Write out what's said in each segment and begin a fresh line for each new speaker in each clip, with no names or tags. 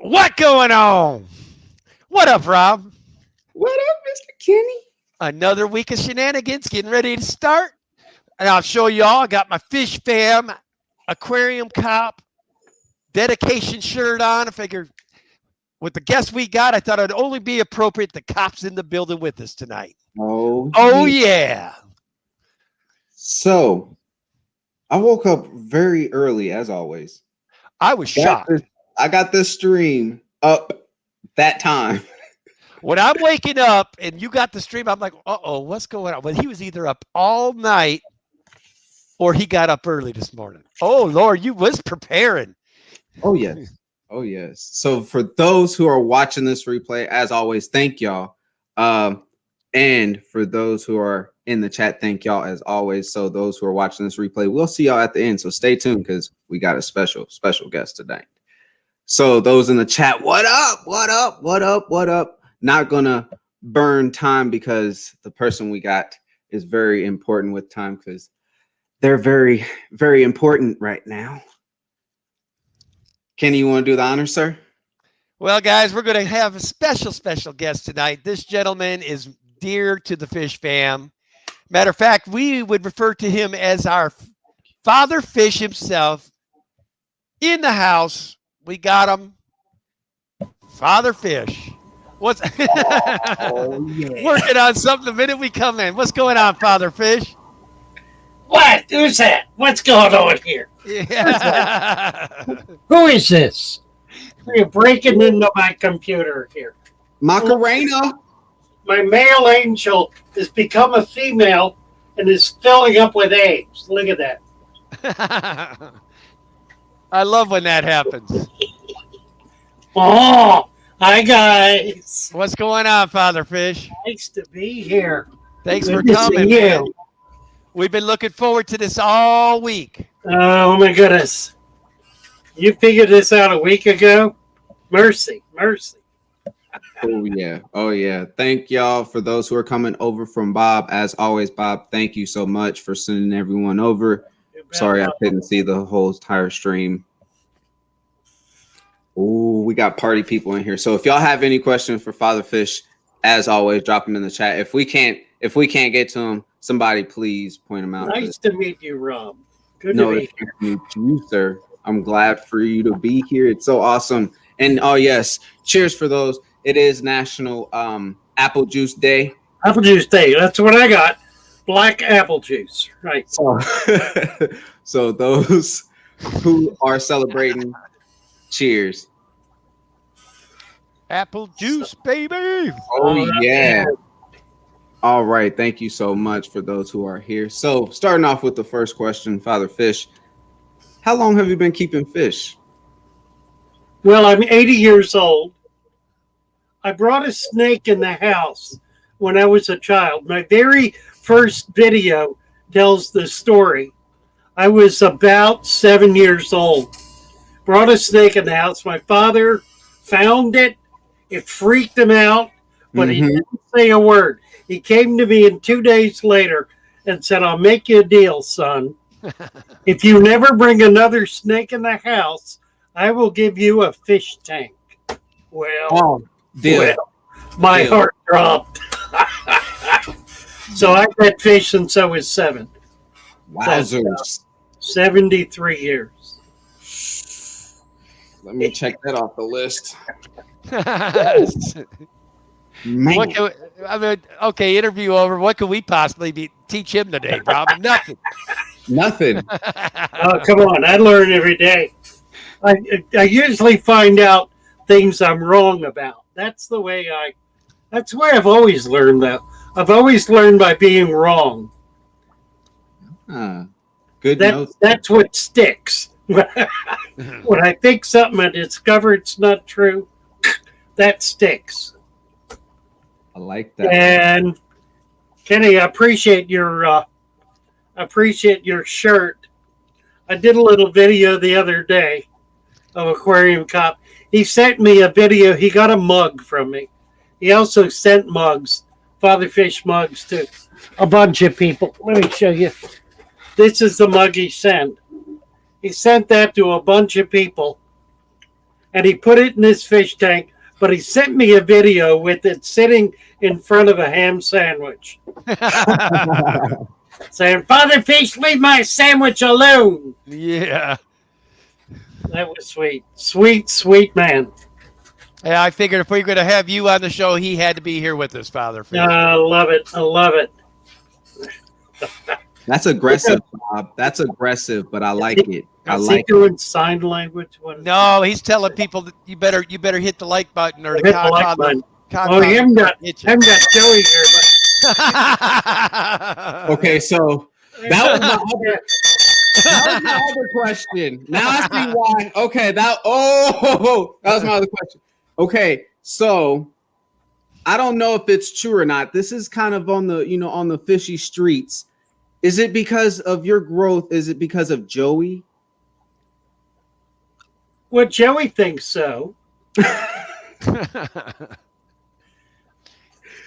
What going on? What up, Rob?
What up, Mr. Kenny?
Another week of shenanigans getting ready to start. And I'll show you all. I got my Fish Fam aquarium cop dedication shirt on. I figured with the guests we got, I thought it'd only be appropriate the cops in the building with us tonight. Oh yeah.
So, I woke up very early, as always.
I was shocked.
I got this stream up that time.
When I'm waking up and you got the stream, I'm like, uh-oh, what's going on? Well, he was either up all night or he got up early this morning. Oh, Lord, you was preparing.
Oh, yes. Oh, yes. So for those who are watching this replay, as always, thank y'all. And for those who are in the chat, thank y'all as always. So those who are watching this replay, we'll see y'all at the end. So stay tuned because we got a special guest tonight. So those in the chat, what up? What up? What up? What up? Not gonna burn time because the person we got is very important with time because they're very, very important right now. Kenny, you want to do the honor, sir?
Well, guys, we're going to have a special guest tonight. This gentleman is dear to the Fish Fam. Matter of fact, we would refer to him as our Father Fish himself. In the house, we got him. Father Fish. What's working on something the minute we come in. What's going on, Father Fish?
What? Who's that? What's going on here?
Yeah.
Who is this? You're breaking into my computer here.
Macarena.
My male angel has become a female and is filling up with eggs. Look at that.
I love when that happens.
Oh, hi, guys.
What's going on, Father Fish?
Nice to be here.
Thanks
Good
for
to
coming,
see
man.
you.
We've been looking forward to this all week.
Oh, my goodness. You figured this out a week ago? Mercy.
Oh, yeah. Oh, yeah. Thank y'all for those who are coming over from Bob. As always, Bob, thank you so much for sending everyone over. Sorry, I couldn't see the whole entire stream. Oh, we got party people in here. So if y'all have any questions for Father Fish, as always, drop them in the chat. If we can't get to them, somebody please point them out.
Nice to meet you, Rob. Good to meet you.
Meet you, sir. I'm glad for you to be here. It's so awesome. And oh yes, cheers for those. It is National Apple Juice Day.
Apple Juice Day. That's what I got. Black apple juice. Right.
So those who are celebrating, cheers.
Apple juice, baby.
Oh, yeah. All right. Thank you so much for those who are here. So starting off with the first question, Father Fish, how long have you been keeping fish?
Well, I'm 80 years old. I brought a snake in the house when I was a child. My very first video tells the story. I was about 7 years old. Brought a snake in the house. My father found it. It freaked him out, but he didn't say a word. He came to me 2 days later and said, I'll make you a deal, son. If you never bring another snake in the house, I will give you a fish tank. Well, my heart dropped. So I've had fish since I was 7.
Wowzers.
73 years.
Let me check that off the list.
Man. Okay, interview over. What could we possibly teach him today, Rob? Nothing.
Nothing.
Oh, come on. I learn every day. I usually find out things I'm wrong about. That's the way I've always learned that. I've always learned by being wrong.
Good notes.
That's what sticks. When I think something and discover it's not true, that sticks.
I like that.
And Kenny, I appreciate your shirt. I did a little video the other day of Aquarium Cop. He sent me a video. He got a mug from me. He also sent mugs, Father Fish mugs, to a bunch of people. Let me show you. This is the mug he sent. He sent that to a bunch of people, and he put it in his fish tank. But he sent me a video with it sitting in front of a ham sandwich, saying, "Father Fish, leave my sandwich alone."
Yeah.
That was sweet. Sweet, sweet man.
Yeah, I figured if we were going to have you on the show, he had to be here with us, Father Fish.
I love it. I love it.
That's aggressive, Bob. That's aggressive, but I like it. I
Is
like
he doing sign language? What is
No, he's telling people that you better hit the like button or the
Hit the
cock
like
on
button.
the cock
Oh,
on
I
the
haven't got
kitchen.
Joey here,
it. Okay, so
but
that was my other question. Now I see why. Okay, that was my other question. Okay, so I don't know if it's true or not. This is kind of on the fishy streets. Is it because of your growth? Is it because of Joey?
Well, Joey thinks so.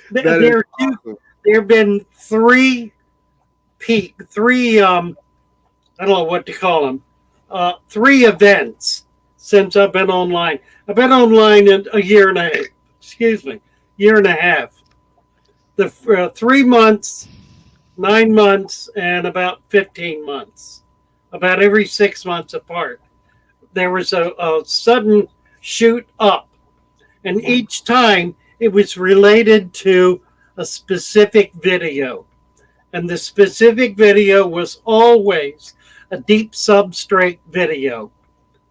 There have been three I don't know what to call them. 3 events since I've been online. I've been online in a year and a half. Year and a half. The 3 months, 9 months, and about 15 months. About every 6 months apart. There was a sudden shoot up, and each time it was related to a specific video. And the specific video was always a deep substrate video.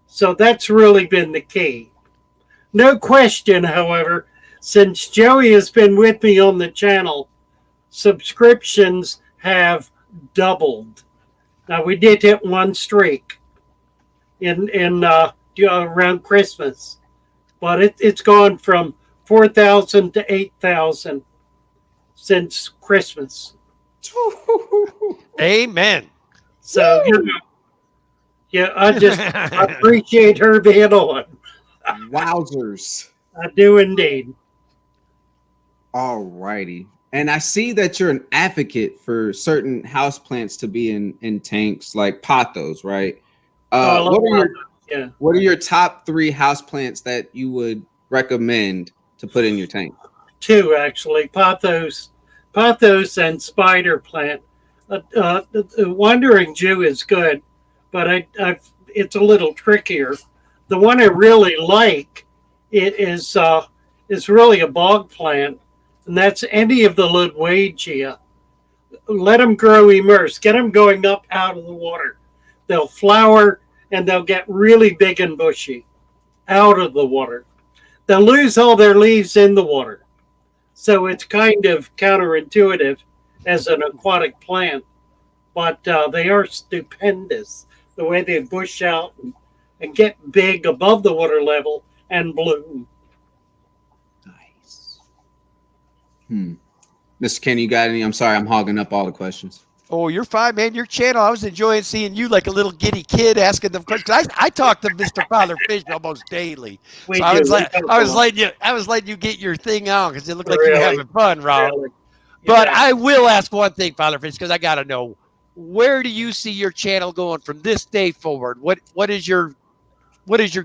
So that's really been the key. No question, however, since Joey has been with me on the channel, subscriptions have doubled. Now, we did hit one streak in around Christmas, but it's gone from 4,000 to 8,000 since Christmas.
Amen.
So, yeah, I appreciate her being on.
Wowzers.
I do indeed.
All righty. And I see that you're an advocate for certain houseplants to be in tanks like pothos, right? What are your top 3 houseplants that you would recommend to put in your tank?
2, actually. Pothos and spider plant. The Wandering Jew is good, but it's a little trickier. The one I really like is really a bog plant, and that's any of the Ludwigia. Let them grow immersed. Get them going up out of the water. They'll flower, and they'll get really big and bushy out of the water. They'll lose all their leaves in the water. So it's kind of counterintuitive as an aquatic plant, but they are stupendous the way they bush out and get big above the water level and bloom.
Nice. Mr. Kenny, you got any? I'm sorry, I'm hogging up all the questions.
Oh, you're fine, man. Your channel, I was enjoying seeing you like a little giddy kid asking them questions. I talk to Mr. Father Fish almost daily. So I was letting you get your thing on because it looked like you were having fun, Rob.
Really?
But I will ask one thing, Father Fish, because I got to know, where do you see your channel going from this day forward? What is your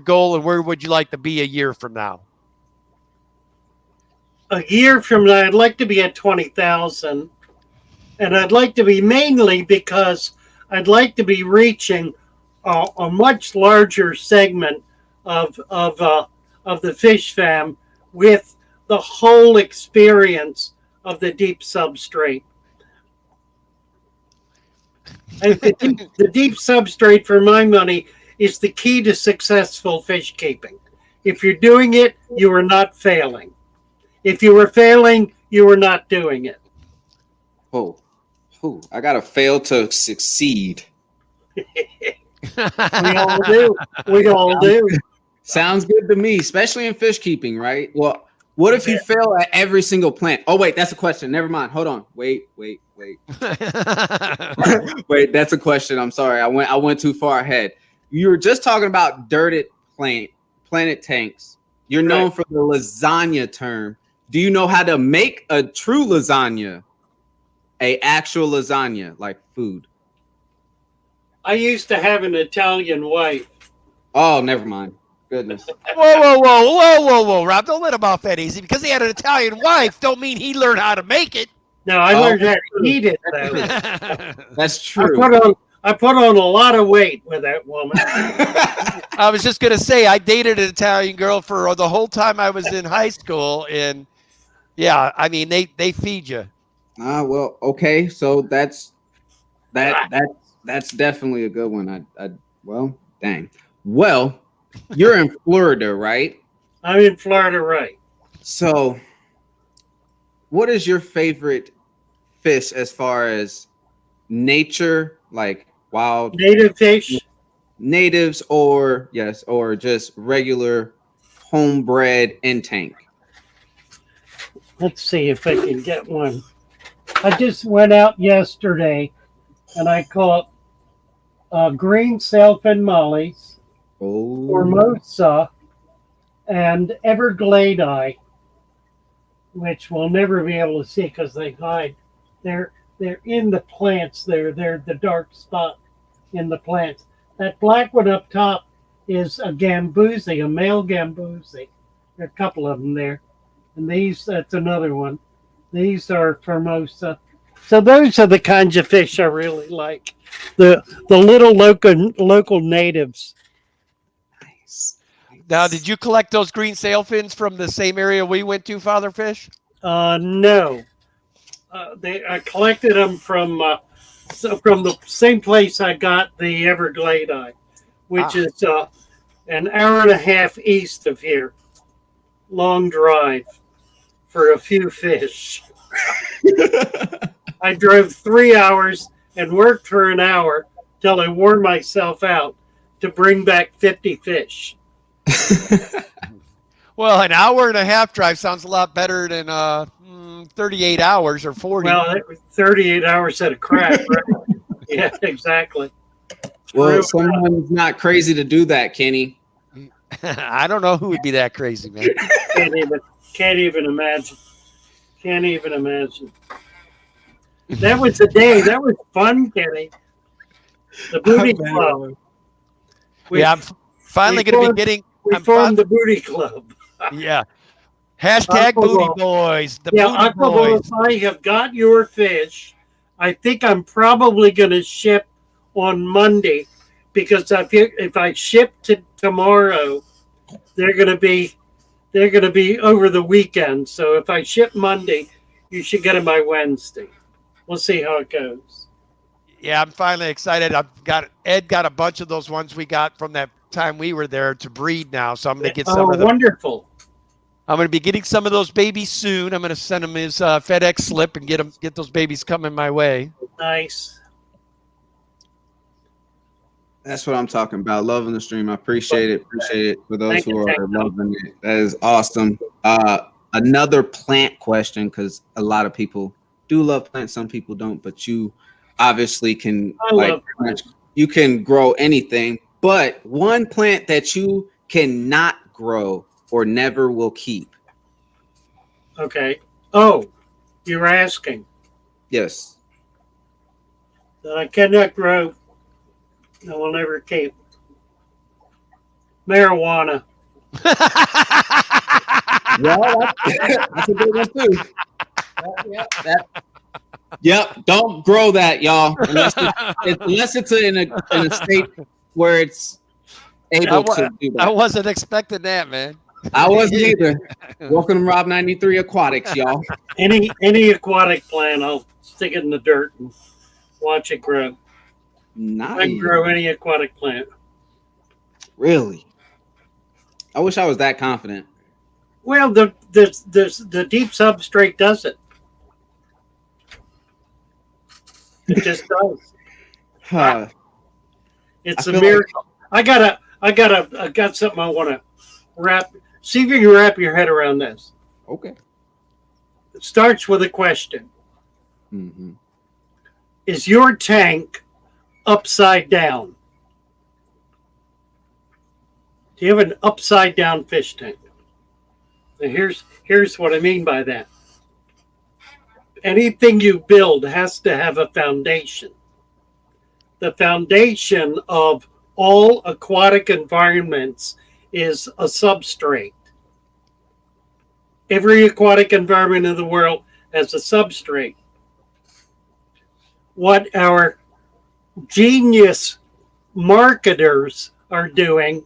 goal, and where would you like to be a year from now?
A year from now, I'd like to be at 20,000. And I'd like to be mainly because I'd like to be reaching a much larger segment of the fish fam with the whole experience of the deep substrate. And the deep substrate, for my money, is the key to successful fish keeping. If you're doing it, you are not failing. If you were failing, you were not doing it.
I gotta fail to succeed.
We all do. We all do.
Sounds good to me, especially in fish keeping, right? Well, what if you fail at every single plant? Oh, wait, that's a question. Never mind. Hold on. Wait. Wait, that's a question. I'm sorry. I went too far ahead. You were just talking about dirted planet tanks. You're known for the lasagna term. Do you know how to make a true lasagna? A actual lasagna, like food?
I used to have an Italian wife.
Oh, never mind. Goodness.
Whoa, Rob! Don't let him off that easy. Because he had an Italian wife, don't mean he learned how to make it.
No, I
Oh,
learned how to eat it though.
That's
I
true.
put on a lot of weight with that woman.
I was just gonna say I dated an Italian girl for the whole time I was in high school, and yeah, I mean they feed you.
Well, okay. So that's definitely a good one. Well, dang. Well, you're in Florida, right?
I'm in Florida, right?
So, what is your favorite fish as far as nature, like wild
Native fish.
natives, or yes, or just regular homebred in tank?
Let's see if I can get one. I just went out yesterday and I caught green sailfin mollies,
Oh,
Formosa, and Everglade, which we'll never be able to see because they hide. They're in the plants. They're the dark spot in the plants. That black one up top is a gambusi, a male gambusi. There are a couple of them there, and that's another one. These are Formosa. So those are the kinds of fish I really like. The little local natives.
nice.
Now, did you collect those green sailfins from the same area we went to, Father Fish?
No, I collected them from the same place I got the Everglade, which is an hour and a half east of here. Long drive for a few fish. I drove 3 hours and worked for an hour till I wore myself out to bring back 50 fish.
Well, an hour and a half drive sounds a lot better than 38 hours or 40.
Well, 38 hours at a crack, right? Yeah, exactly.
Well, someone's not crazy to do that, Kenny.
I don't know who would be that crazy, man.
Can't even imagine. Can't even imagine. That was the day. That was fun, Kenny. The booty club.
I'm finally going to be getting.
We formed the booty club.
Yeah. Hashtag booty boys. The booty
Uncle
boys.
Bo, I have got your fish. I think I'm probably going to ship on Monday because if I ship tomorrow, they're going to be over the weekend. So if I ship Monday, you should get them by Wednesday. We'll see how it goes.
Yeah, I'm finally excited. Ed got a bunch of those ones we got from that time we were there to breed now. So I'm going to get some of them.
Wonderful.
I'm going to be getting some of those babies soon. I'm going to send him his FedEx slip and get those babies coming my way.
Nice.
That's what I'm talking about. Loving the stream. I appreciate it. Appreciate it for those who are loving it. That is awesome. Another plant question, because a lot of people do love plants. Some people don't, but you obviously can you can grow anything. But one plant that you cannot grow or never will keep.
Okay. Oh, you're asking.
Yes.
That I cannot grow. I will never keep. Marijuana.
Well, that's a good one too. Yep. Don't grow that, y'all, unless it's in a state where it's able to do that.
I wasn't expecting that, man.
I wasn't either. Welcome to Rob 93 Aquatics, y'all.
Any aquatic plant, I'll stick it in the dirt and watch it grow.
Nice.
I can grow any aquatic plant.
Really? I wish I was that confident.
Well, the deep substrate does it. It just does. It's a miracle. Like I got something I want to wrap. See if you can wrap your head around this.
Okay.
It starts with a question.
Mm-hmm.
Is your tank upside down? Do you have an upside down fish tank? Now here's what I mean by that. Anything you build has to have a foundation. the foundation of all aquatic environments is a substrate. Every aquatic environment in the world has a substrate. What our genius marketers are doing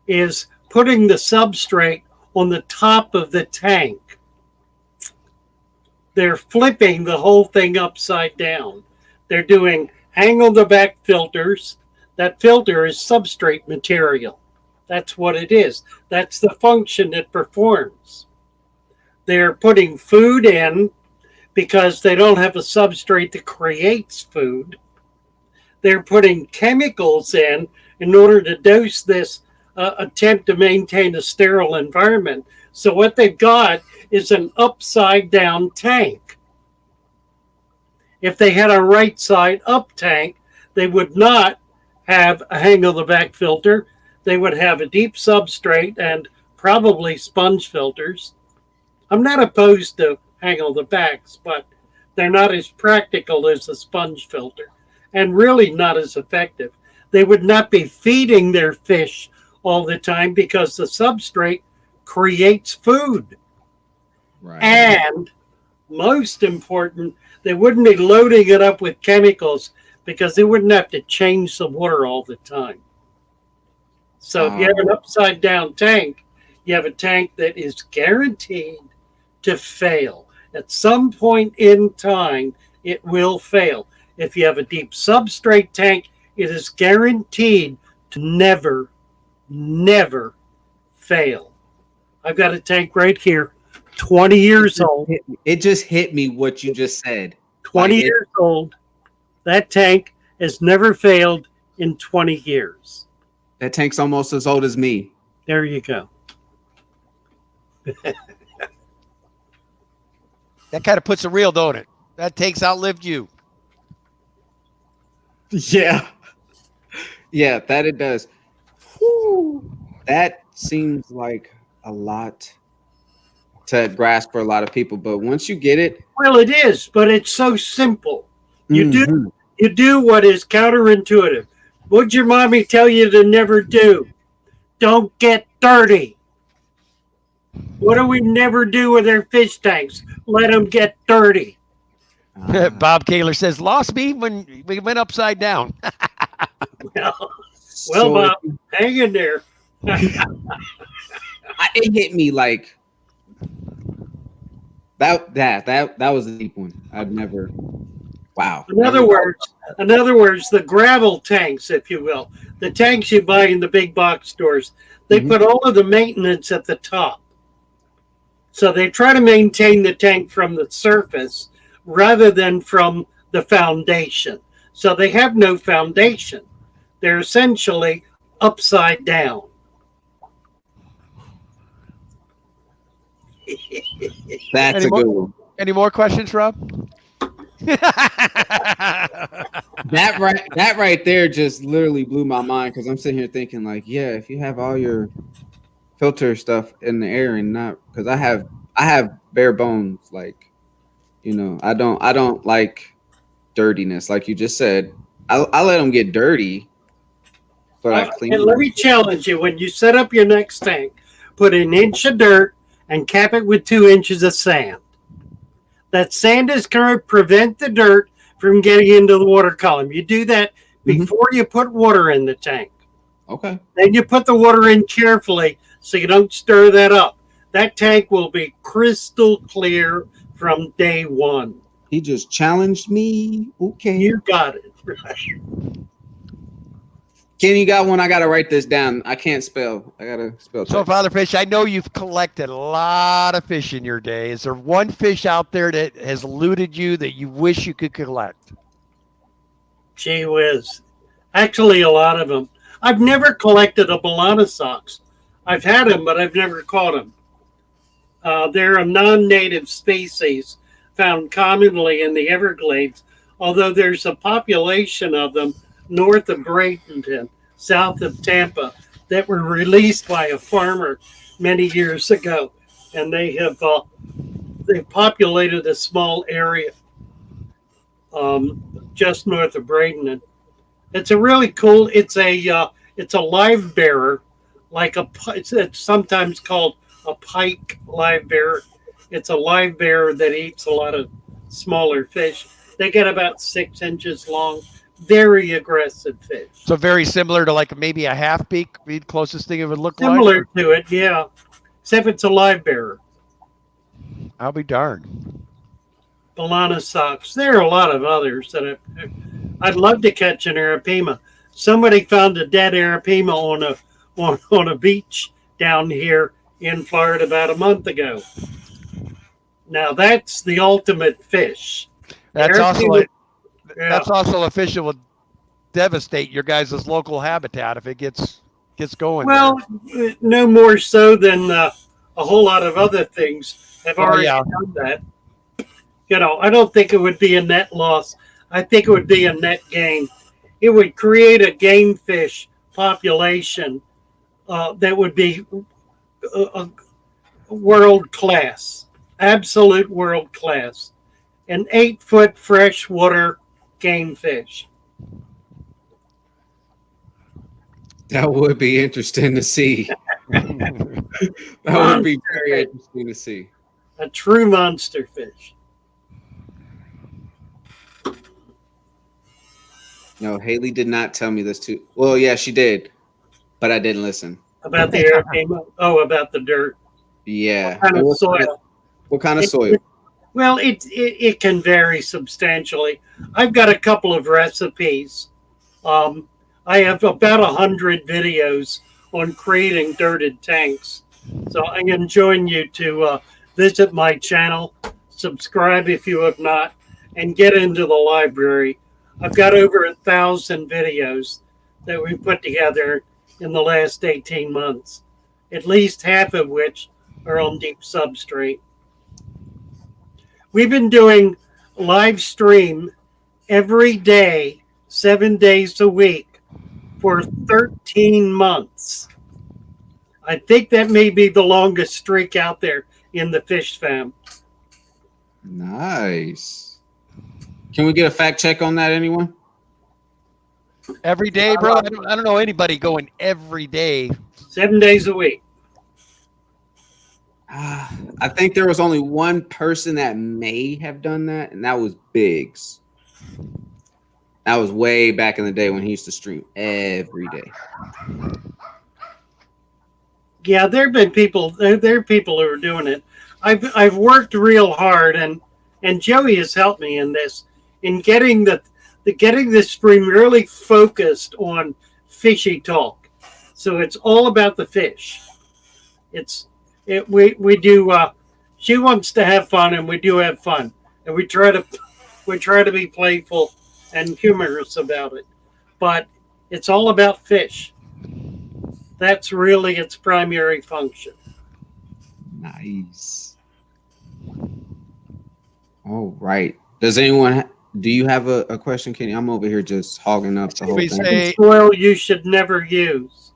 is putting the substrate on the top of the tank. They're flipping the whole thing upside down. They're doing hang on the back filters. That filter is substrate material. That's what it is. That's the function it performs. They're putting food in because they don't have a substrate that creates food. They're putting chemicals in order to dose this attempt to maintain a sterile environment. So what they've got is an upside down tank. If they had a right side up tank, they would not have a hang on the back filter. They would have a deep substrate and probably sponge filters. I'm not opposed to hang on the backs, but they're not as practical as a sponge filter and really not as effective. They would not be feeding their fish all the time because the substrate creates food.
Right.
And most important, they wouldn't be loading it up with chemicals because they wouldn't have to change the water all the time. So if you have an upside down tank, you have a tank that is guaranteed to fail. At some point in time, it will fail. If you have a deep substrate tank, it is guaranteed to never, never fail. I've got a tank right here, 20 years old.
It just hit me what you just said.
20 years old. That tank has never failed in 20 years.
That tank's almost as old as me.
There you go.
That kind of puts a real, don't it? That tank's outlived you.
Yeah. Yeah, that it does. Whew. That seems like a lot to grasp for a lot of people, but once you get it,
well, it is, but it's so simple. You do what is counterintuitive. What'd your mommy tell you to never do? Don't get dirty. What do we never do with our fish tanks? Let them get dirty.
Bob Kaler says, lost me when we went upside down.
Well, Bob, hang in there.
It hit me like that was a deep one. I've never. Wow.
In other words, the gravel tanks, if you will, the tanks you buy in the big box stores, they put all of the maintenance at the top. So they try to maintain the tank from the surface rather than from the foundation. So they have no foundation. They're essentially upside down.
That's a good one.
Any more questions, Rob?
That right there just literally blew my mind because I'm sitting here thinking like, yeah, if you have all your filter stuff in the air and not because I have bare bones, like, you know, I don't like dirtiness, like you just said. I let them get dirty, but I clean.
And let me challenge you: when you set up your next tank, put an inch of dirt and cap it with 2 inches of sand. That sand is going to prevent the dirt from getting into the water column. You do that before you put water in the tank.
Okay.
Then you put the water in carefully so you don't stir that up. That tank will be crystal clear from day one.
He just challenged me. Okay.
You got it.
Ken, you got one? I got to write this down. I can't spell. I got to spell.
So, Father Fish, I know you've collected a lot of fish in your day. Is there one fish out there that has eluded you that you wish you could collect?
Gee whiz. Actually, a lot of them. I've never collected a Melanosox. I've had them, but I've never caught them. They're a non-native species found commonly in the Everglades, although there's a population of them north of Bradenton, south of Tampa, that were released by a farmer many years ago, and they have they've populated a small area just north of Bradenton. It's a really cool. It's a live bearer, like it's sometimes called a pike live bearer. It's a live bearer that eats a lot of smaller fish. They get about 6 inches long. Very aggressive fish.
So very similar to like maybe a half beak, be the closest thing it would look
Similar
like.
to it, yeah. Except it's a live bearer.
I'll be darned.
Balana socks. There are a lot of others that I'd love to catch an arapima. Somebody found a dead arapima on a beach down here in Florida about a month ago. Now that's the ultimate fish.
That's also
Arapima-
that's also a fish that will devastate your guys' local habitat if it gets going.
Well, no more so than a whole lot of other things have already done that. I don't think it would be a net loss. I think it would be a net gain. It would create a game fish population that would be world class, absolute world class, an 8-foot freshwater game fish.
That would be interesting to see. That would be very interesting to see.
A true monster fish.
No, Haley did not tell me this too. Well, yeah, she did, but I didn't listen.
About the arapima? Oh, about the dirt.
Yeah.
What kind of soil?
What kind of soil?
Well, it can vary substantially. I've got a couple of recipes. I have about 100 videos on creating dirted tanks. So I can join you to visit my channel, subscribe if you have not, and get into the library. I've got over 1,000 videos that we put together in the last 18 months, at least half of which are on deep substrate. We've been doing live stream every day, 7 days a week for 13 months. I think that may be the longest streak out there in the fish fam.
Nice. Can we get a fact check on that, anyone?
Every day, bro. I don't know anybody going every day.
7 days a week.
I think there was only one person that may have done that, and that was Biggs. That was way back in the day when he used to stream every day.
Yeah, there have been people. There are people who are doing it. I've worked real hard, and Joey has helped me in this, in getting the stream really focused on fishy talk. So it's all about the fish. We do. She wants to have fun, and we do have fun, and we try to be playful and humorous about it. But it's all about fish. That's really its primary function.
Nice. All right. Does anyone? Do you have a question, Kenny? I'm over here just hogging up the whole thing.
Soil you should never use.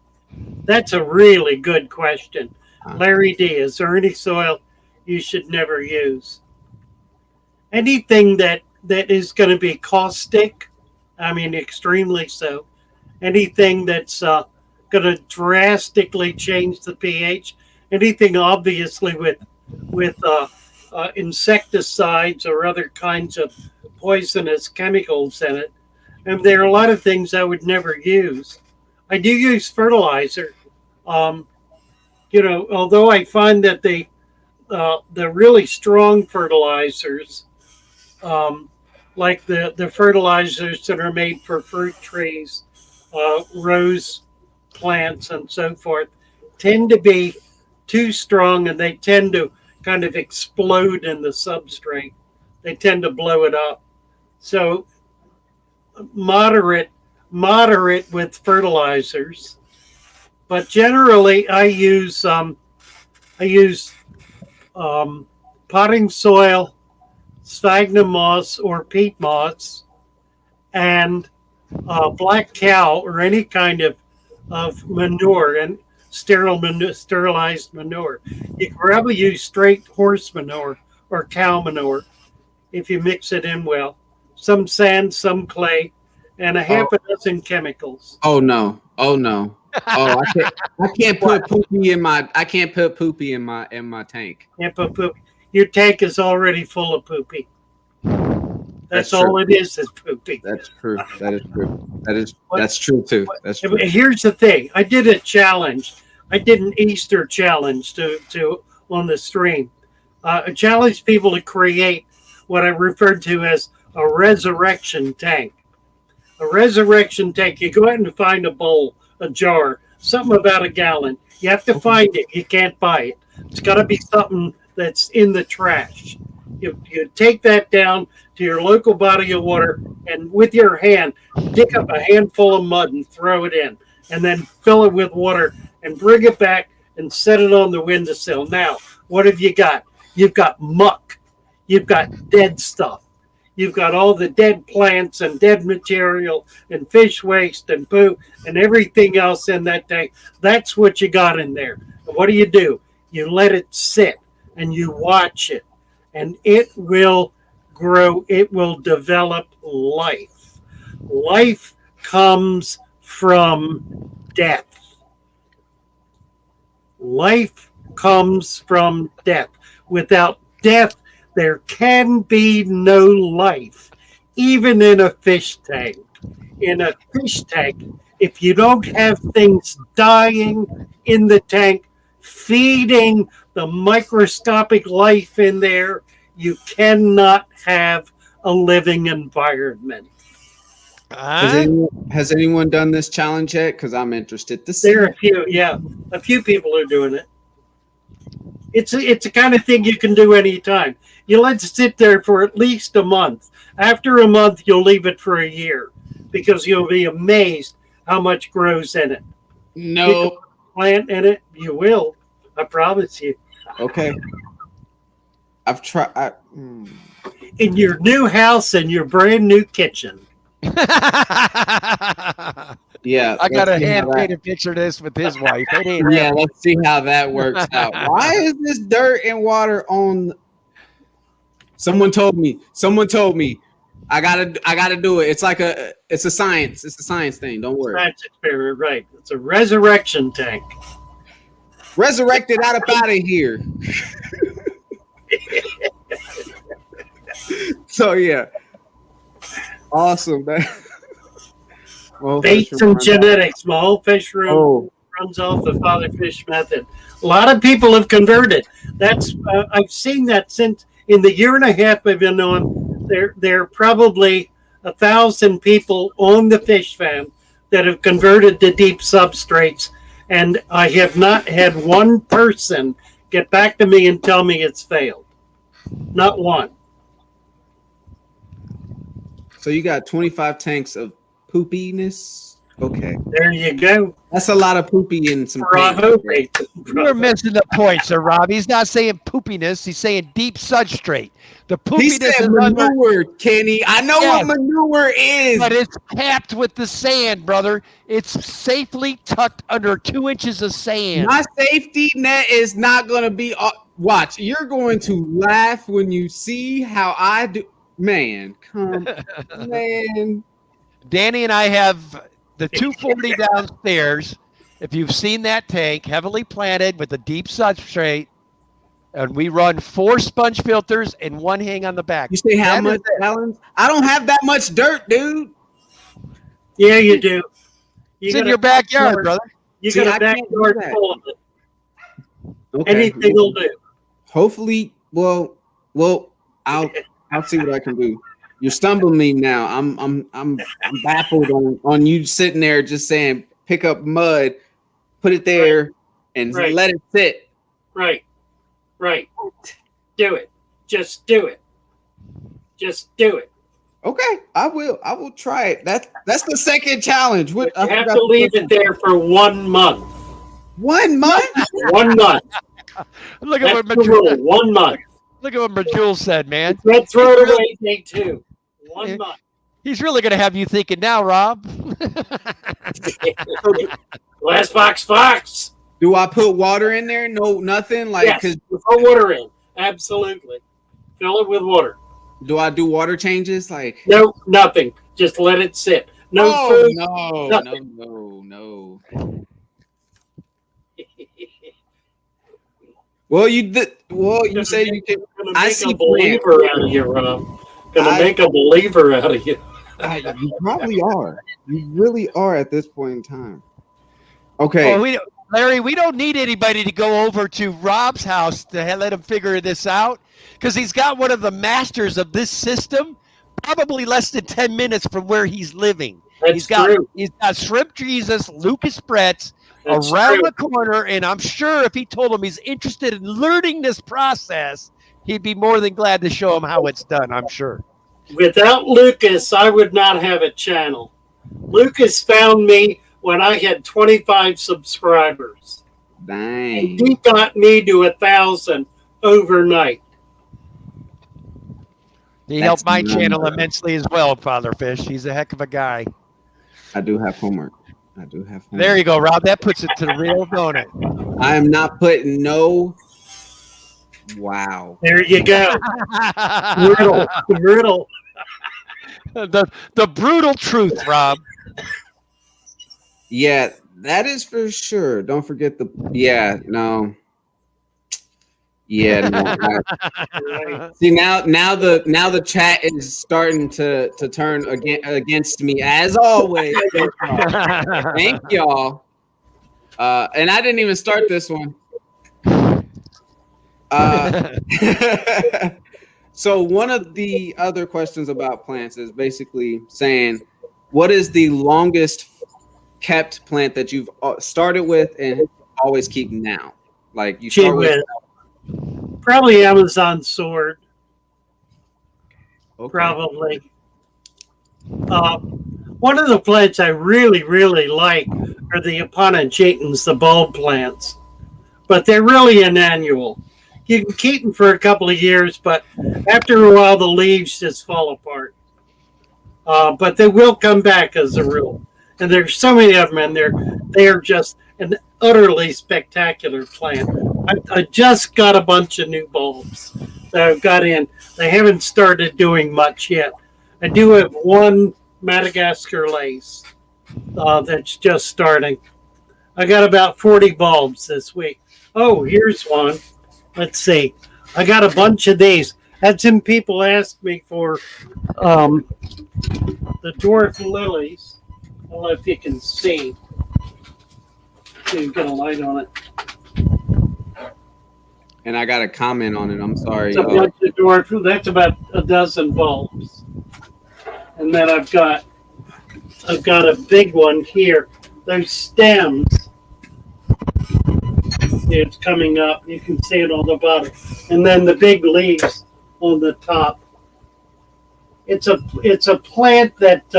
That's a really good question. Larry D, is there any soil you should never use? Anything that is going to be caustic, I mean, extremely so. Anything that's going to drastically change the pH. Anything obviously with insecticides or other kinds of poisonous chemicals in it. And there are a lot of things I would never use. I do use fertilizer. Although I find that the really strong fertilizers, like the fertilizers that are made for fruit trees, rose plants, and so forth, tend to be too strong, and they tend to kind of explode in the substrate. They tend to blow it up. So moderate with fertilizers. But generally, I use potting soil, sphagnum moss or peat moss, and black cow or any kind of manure and sterilized manure. You can probably use straight horse manure or cow manure if you mix it in well. Some sand, some clay, and a half a dozen chemicals.
Oh no! Oh no! Oh, I can't put poopy in my. I can't put poopy in my tank.
Can't put poop. Your tank is already full of poopy. That's all
true.
it is poopy.
That's true. That is true. That's true too. That's true.
Here's the thing. I did a challenge. I did an Easter challenge to on the stream. I challenged people to create what I referred to as a resurrection tank. A resurrection tank. You go out and find a bowl, a jar, something about a gallon. You have to find it. You can't buy it. It's got to be something that's in the trash. You take that down to your local body of water and with your hand, dig up a handful of mud and throw it in, and then fill it with water and bring it back and set it on the windowsill. Now, what have you got? You've got muck. You've got dead stuff. You've got all the dead plants and dead material and fish waste and poo and everything else in that tank. That's what you got in there. And what do? You let it sit and you watch it, and it will grow. It will develop life. Life comes from death. Life comes from death. Without death, there can be no life, even in a fish tank. In a fish tank, if you don't have things dying in the tank, feeding the microscopic life in there, you cannot have a living environment.
Has anyone done this challenge yet? Because I'm interested to see.
There are a few, yeah. A few people are doing it. It's the kind of thing you can do anytime. You let it sit there for at least a month. After a month, you'll leave it for a year because you'll be amazed how much grows in it.
No.
You can plant in it, you will. I promise you.
Okay. I've tried.
In your new house and your brand new kitchen.
Yeah,
I got a hand-painted picture of this with his wife.
Yeah, let's see how that works out. Why is this dirt and water on? Someone told me. I gotta do it. It's like it's a science thing. Don't worry.
Science experiment, right? It's a resurrection tank.
Resurrected out of here. So yeah, awesome.
Baits and genetics. My whole fish room runs off the father fish method. A lot of people have converted. That's I've seen that since in the year and a half I've been on. There are probably 1,000 people on the fish fam that have converted to deep substrates, and I have not had one person get back to me and tell me it's failed. Not one.
So you got 25 tanks of poopiness. Okay.
There you go.
That's a lot of poopy in some.
Bravo.
You're missing the point, Sir Rob. He's not saying poopiness. He's saying deep substrate. The poopiness
He said
is
manure, Kenny. I know what manure is.
but it's capped with the sand, brother. It's safely tucked under 2 inches of sand.
My safety net is not going to be. Watch. You're going to laugh when you see how I do. Man, come man.
Danny and I have the 240 downstairs. If you've seen that tank, heavily planted with a deep substrate, and we run 4 sponge filters and 1 hang on the back.
You say how much, Alan? I don't have that much dirt, dude.
Yeah, you do.
It's in your backyard, brother.
You got a backyard full of it.
Okay.
Anything will do.
Hopefully, well, I'll see what I can do. You're stumbling me now. I'm baffled on you sitting there just saying pick up mud, put it there, and let it sit.
Right. Do it. Just do it. Just do it.
Okay, I will try it. That's the second challenge.
You have to leave it there for 1 month.
1 month?
1 month.
Look at what
That's the rule. 1 month.
Look at what Majul said, man.
Don't throw it away day 2. 1 month.
He's really going to have you thinking now, Rob.
Glass box fox.
Do I put water in there? No, nothing. Like,
yes, put water in. Absolutely. Fill it with water.
Do I do water changes? Like,
no, nothing. Just let it sit. No
Oh
food.
no. Well, you say you can.
Gonna
I
make
see
a believer out of you, Rob. Gonna
I-
make a believer out of you.
You probably are. You really are at this point in time.
Oh,
Okay.
Larry, we don't need anybody to go over to Rob's house to let him figure this out because he's got one of the masters of this system, probably less than 10 minutes from where he's living.
That's true.
He's got Shrimp Jesus, Lucas Pretz
That's
around
true.
the corner, and I'm sure if he told him he's interested in learning this process, he'd be more than glad to show him how it's done, I'm sure.
Without Lucas, I would not have a channel. Lucas found me when I had 25 subscribers.
Dang.
He got me to 1,000 overnight.
He
That's
helped my
nuts.
channel immensely as well, Father Fish. He's a heck of a guy.
I do have homework.
There you go, Rob. That puts it to the real, don't it?
I am not putting no. Wow.
There you go. Riddle.
The brutal truth, Rob.
Yeah, that is for sure. Don't forget the. Yeah, no. Yeah, no. See now the chat is starting to turn against me as always. Thank y'all. And I didn't even start this one. So one of the other questions about plants is basically saying, what is the longest kept plant that you've started with and always keep now? Like you start with
probably Amazon sword.
okay.
Probably. One of the plants I really, really like are the Eponygitans, the bulb plants. But they're really an annual. You can keep them for a couple of years, but after a while, the leaves just fall apart. But they will come back as a rule. And there's so many of them, and they are just an utterly spectacular plant. I just got a bunch of new bulbs that I've got in. They haven't started doing much yet. I do have one Madagascar lace that's just starting. I got about 40 bulbs this week. Oh, here's one. Let's see. I got a bunch of these. Had some people ask me for the dwarf lilies. I don't know if you can see. You can get a light on it.
And I got a comment on it. I'm sorry.
It's a bunch of dwarf. That's about a dozen bulbs. And then I've got a big one here. Those stems. It's coming up. You can see it on the bottom. And then the big leaves on the top. It's a plant that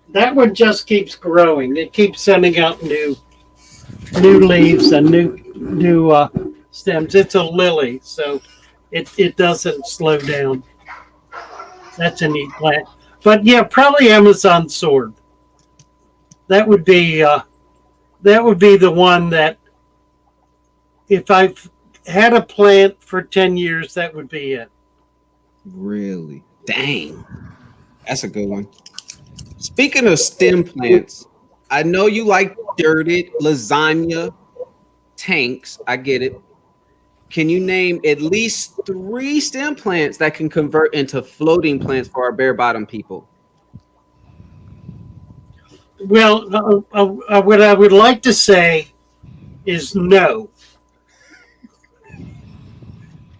that one just keeps growing. It keeps sending out new leaves and new stems. It's a lily, so it doesn't slow down. That's a neat plant. But yeah, probably Amazon sword. That would be the one that if I've had a plant for 10 years, that would be it.
Really? Dang. That's a good one. Speaking of stem plants, I know you like dirted lasagna tanks. I get it. Can you name at least 3 stem plants that can convert into floating plants for our bare bottom people?
Well, what I would like to say is no.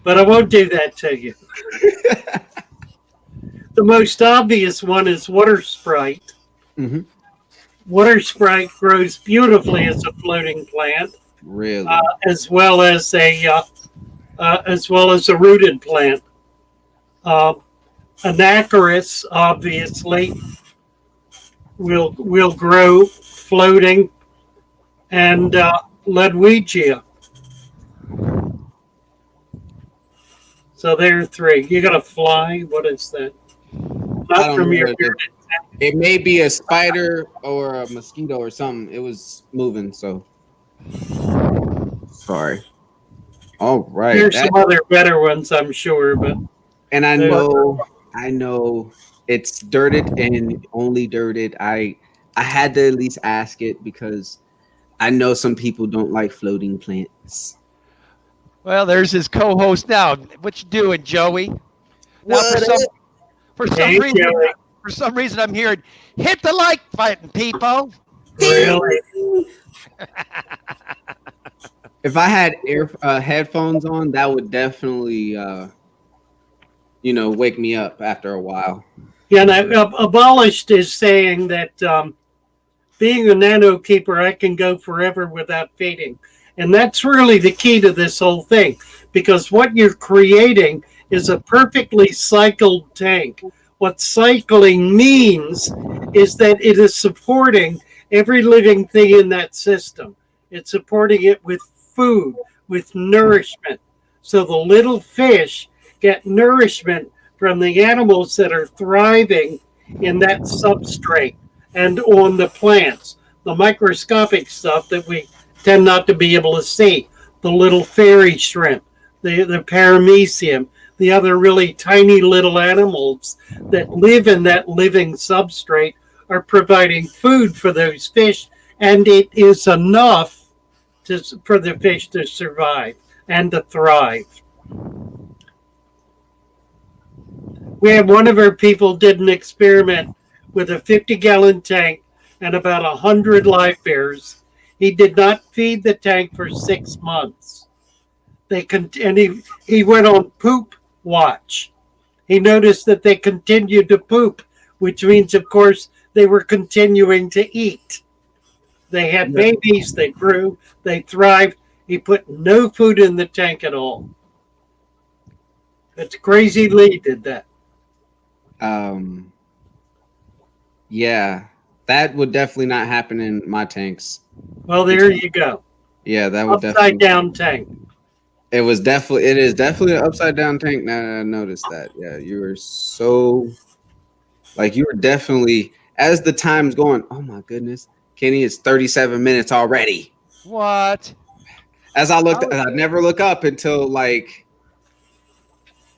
But I won't do that to you. The most obvious one is water sprite.
Mm-hmm.
Water sprite grows beautifully as a floating plant,
Really?
as well as a rooted plant. Anacharis obviously will grow floating, and Ledwigia. So there are 3. You got a fly? What is that? Not from your bearded.
It may be a spider or a mosquito or something. It was moving, so sorry. All right.
There's some other better ones, I'm sure, but
and I know It's dirted and only dirted. I had to at least ask it because I know some people don't like floating plants.
Well, there's his co-host now. What you doing, Joey? Now,
What?
for some
Hey,
reason,
Joey.
I'm hearing hit the like button, people.
Really?
If I had headphones on, that would definitely wake me up after a while.
Yeah, and abolished is saying that being a nano keeper, I can go forever without feeding. And that's really the key to this whole thing, because what you're creating is a perfectly cycled tank. What cycling means is that it is supporting every living thing in that system. It's supporting it with food, with nourishment. So the little fish get nourishment from the animals that are thriving in that substrate and on the plants, the microscopic stuff that we tend not to be able to see, the little fairy shrimp, the paramecium, the other really tiny little animals that live in that living substrate are providing food for those fish, and it is enough for the fish to survive and to thrive. We had one of our people did an experiment with a 50-gallon tank and about 100 live bears. He did not feed the tank for 6 months. He went on poop watch. He noticed that they continued to poop, which means, of course, they were continuing to eat. They had babies, they grew, they thrived. He put no food in the tank at all. It's crazy Lee did that.
Yeah, that would definitely not happen in my tanks.
Well, there you go.
Yeah, that would
Upside
definitely.
down tank.
It is definitely an upside down tank. Now that I noticed that. Yeah, you were so you were definitely as the time's going. Oh my goodness, Kenny, it's 37 minutes already.
What?
As I never look up until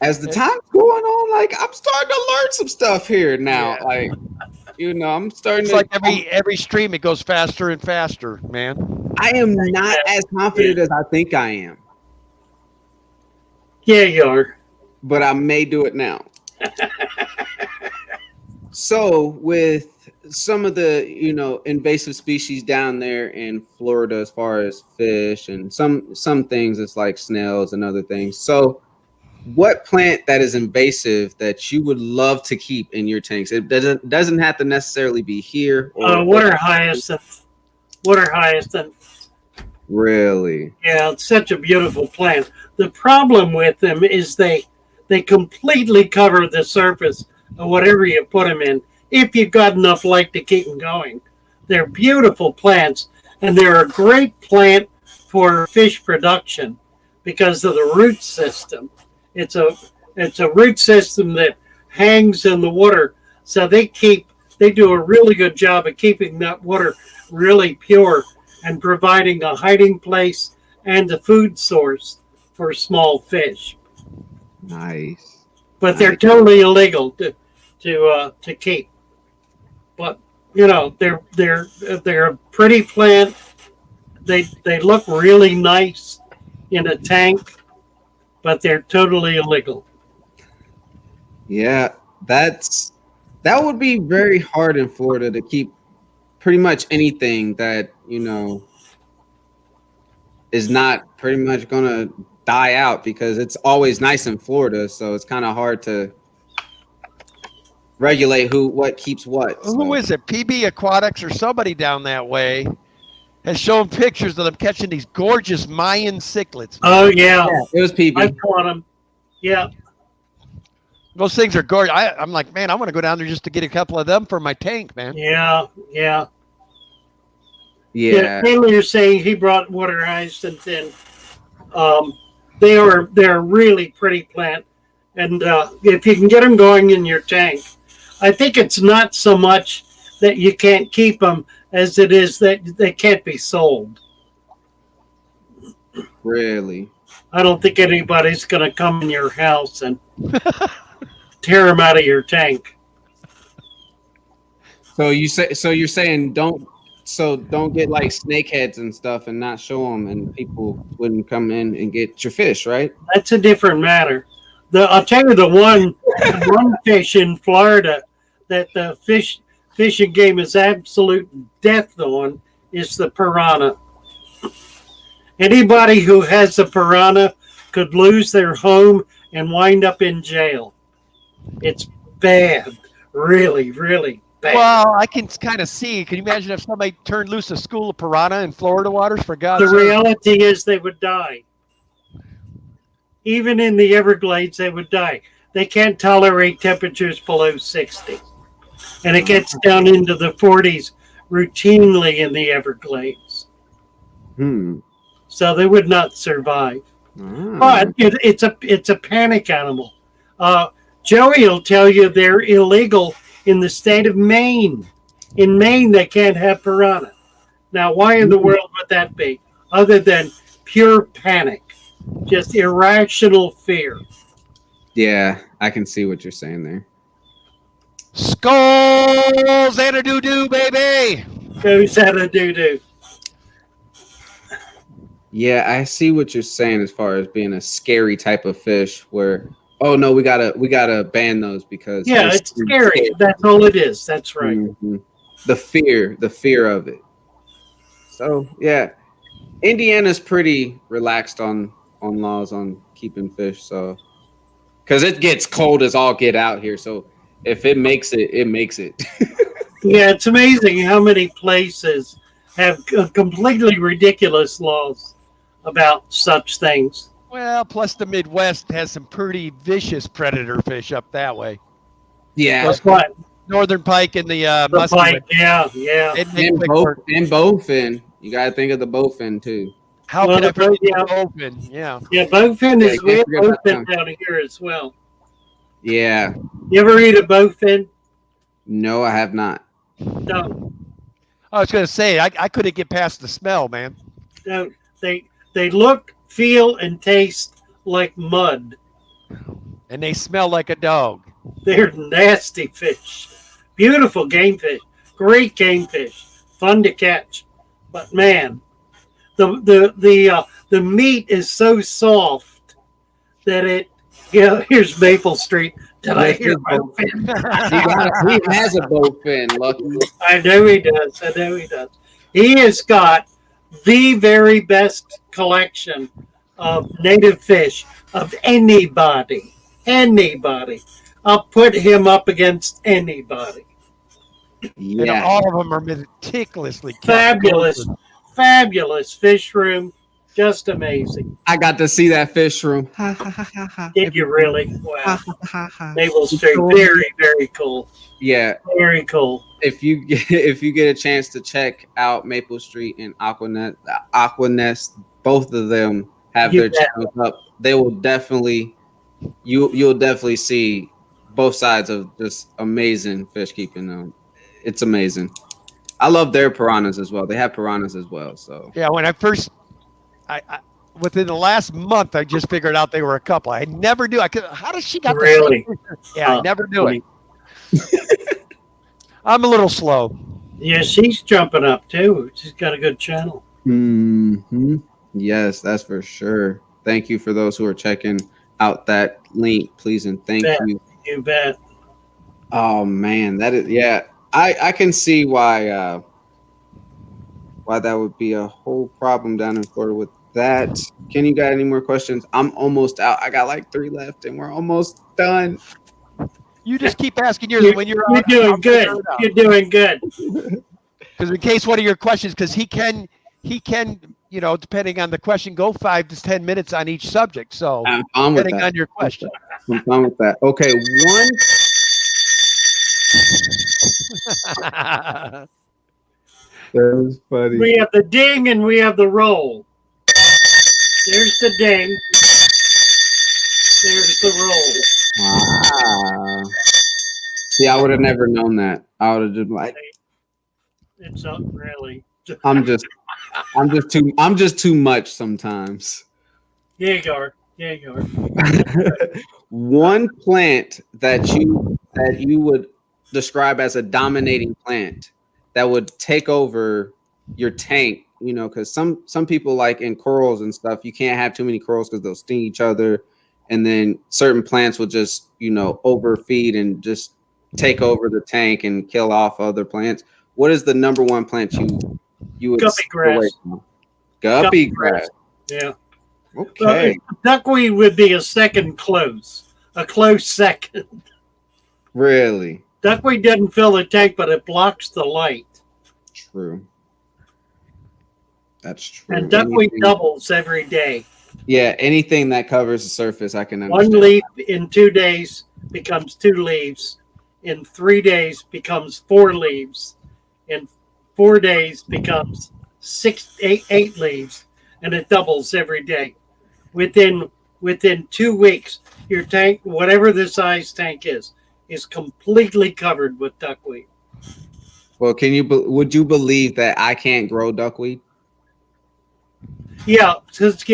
as the time's going on. I'm starting to learn some stuff here now.
Yeah.
I'm starting
It's
to.
like every stream it goes faster and faster, man.
I am not as confident as I think I am.
Yeah, you are.
But I may do it now. So with some of the invasive species down there in Florida, as far as fish and some things, it's like snails and other things. So what plant that is invasive that you would love to keep in your tanks? It doesn't have to necessarily be here. Or
Water hyacinth. Water hyacinth.
Really?
Yeah, it's such a beautiful plant. The problem with them is they completely cover the surface of whatever you put them in, if you've got enough light to keep them going. They're beautiful plants, and they're a great plant for fish production because of the root system. It's a root system that hangs in the water, so they do a really good job of keeping that water really pure and providing a hiding place and a food source for small fish.
Nice.
But they're totally illegal to keep. But they're a pretty plant. They look really nice in a tank, but they're totally illegal.
Yeah, that would be very hard in Florida to keep pretty much anything that is not pretty much gonna die out, because it's always nice in Florida, so it's kind of hard to regulate what keeps what. So.
Who is it? PB Aquatics or somebody down that way has shown pictures of them catching these gorgeous Mayan cichlids.
Oh yeah,
it was PB.
I caught them. Yeah.
Those things are gorgeous. I'm like, man, I want to go down there just to get a couple of them for my tank, man.
Yeah.
Taylor
saying he brought water hyacinth in. They're really pretty plant, and if you can get them going in your tank, I think it's not so much that you can't keep them as it is that they can't be sold.
Really?
I don't think anybody's going to come in your house and tear them out of your tank.
So you're saying don't get like snake heads and stuff and not show them, and people wouldn't come in and get your fish, right?
That's a different matter. I'll tell you the one fish in Florida that the fishing game is absolute death on is the piranha. Anybody who has a piranha could lose their home and wind up in jail. It's bad, really, really bad.
Well, I can kind of see. Can you imagine if somebody turned loose a school of piranha in Florida waters? For God's
The
sake.
reality is they would die. Even in the Everglades, they would die. They can't tolerate temperatures below 60. And it gets down into the 40s routinely in the Everglades. So they would not survive. But it's a panic animal. Joey will tell you they're illegal in the state of Maine. In Maine, they can't have piranha. Now, why in the world would that be? Other than pure panic, just irrational fear.
Yeah, I can see what you're saying there.
Skulls and a doo-doo, baby.
Goes out of doo-doo.
Yeah, I see what you're saying as far as being a scary type of fish where, oh no, we gotta ban those because
it's scary. That's all it is. That's right.
Mm-hmm. The fear of it. So yeah, Indiana's pretty relaxed on laws on keeping fish. So because it gets cold as all get out here. So if it makes it, it makes it.
Yeah, it's amazing how many places have completely ridiculous laws about such things.
Well, plus the Midwest has some pretty vicious predator fish up that way.
Yeah,
That's what
Northern pike and the
the
musky.
pike. Yeah.
and bowfin. You gotta think of the bowfin too.
How
Well,
can I
the
forget
yeah.
bowfin? Yeah.
Yeah, bowfin is
Yeah,
we
you
have
can't forget
bowfin
about
down here as well.
Yeah,
You ever eat a bowfin?
no, I have not.
No,
I was going to say I couldn't get past the smell, man.
no. They look, feel, and taste like mud.
And they smell like a dog.
They're nasty fish. Beautiful game fish. Great game fish. Fun to catch. But man, the meat is so soft that it. Yeah, here's Maple Street. Did I hear bowfin?
He has a bowfin, Lucky.
I know he does. He has got the very best collection of native fish of anybody. Anybody. I'll put him up against anybody.
And
Yeah,
all of them are meticulously kept.
Fabulous fish room. Just amazing.
I got to see that fish room.
Did you really? Wow. Maple Street. Very, very cool.
Yeah,
Very cool.
if you get a chance to check out Maple Street and Aquanest, both of them have
You
their
bet.
channels up. They will definitely you'll definitely see both sides of just amazing fish keeping. It's amazing. I love their piranhas as well. They have piranhas as well. So
Yeah, when I first, I within the last month, I just figured out they were a couple. I never knew. How does she got the
Really?
same picture? Yeah, I never knew
funny.
it. I'm a little slow.
Yeah, she's jumping up too. She's got a good channel.
yes, that's for sure. Thank you for those who are checking out that link, please, and thank
Bet.
you.
You bet.
Oh man, that is I can see why that would be a whole problem down in Florida with that. Can you got any more questions? I'm almost out. I got like 3 left, and we're almost done.
You just keep asking yours when you're out.
You're doing good. You're doing good.
Because in case one of your questions, because he can, depending on the question, go 5 to 10 minutes on each subject. So
I'm fine with
depending
that.
on your question.
I'm fine with that. Okay, one. That was funny.
We have the ding and we have the roll. There's the ding. There's the roll.
Wow. See, I would have never known that. I would have just like,
It's up really.
I'm just too much sometimes.
Yeah, you are. Yeah, you are.
One plant that you would describe as a dominating plant that would take over your tank, you know, because some people, like in corals and stuff, you can't have too many corals because they'll sting each other, and then certain plants will just, you know, overfeed and just take over the tank and kill off other plants. What is the number one plant you would
Guppy
stay away
grass.
from? Guppy grass.
Yeah.
Okay.
Duckweed would be a close second.
Really?
Duckweed doesn't fill the tank, but it blocks the light.
True. That's true.
And duckweed doubles every day.
Yeah, anything that covers the surface, I can
One
understand.
leaf in 2 days becomes 2 leaves. In 3 days becomes 4 leaves. In 4 days becomes 8 leaves, and it doubles every day. Within 2 weeks, your tank, whatever the size tank is completely covered with duckweed.
Well, would you believe that I can't grow duckweed?
Yeah, because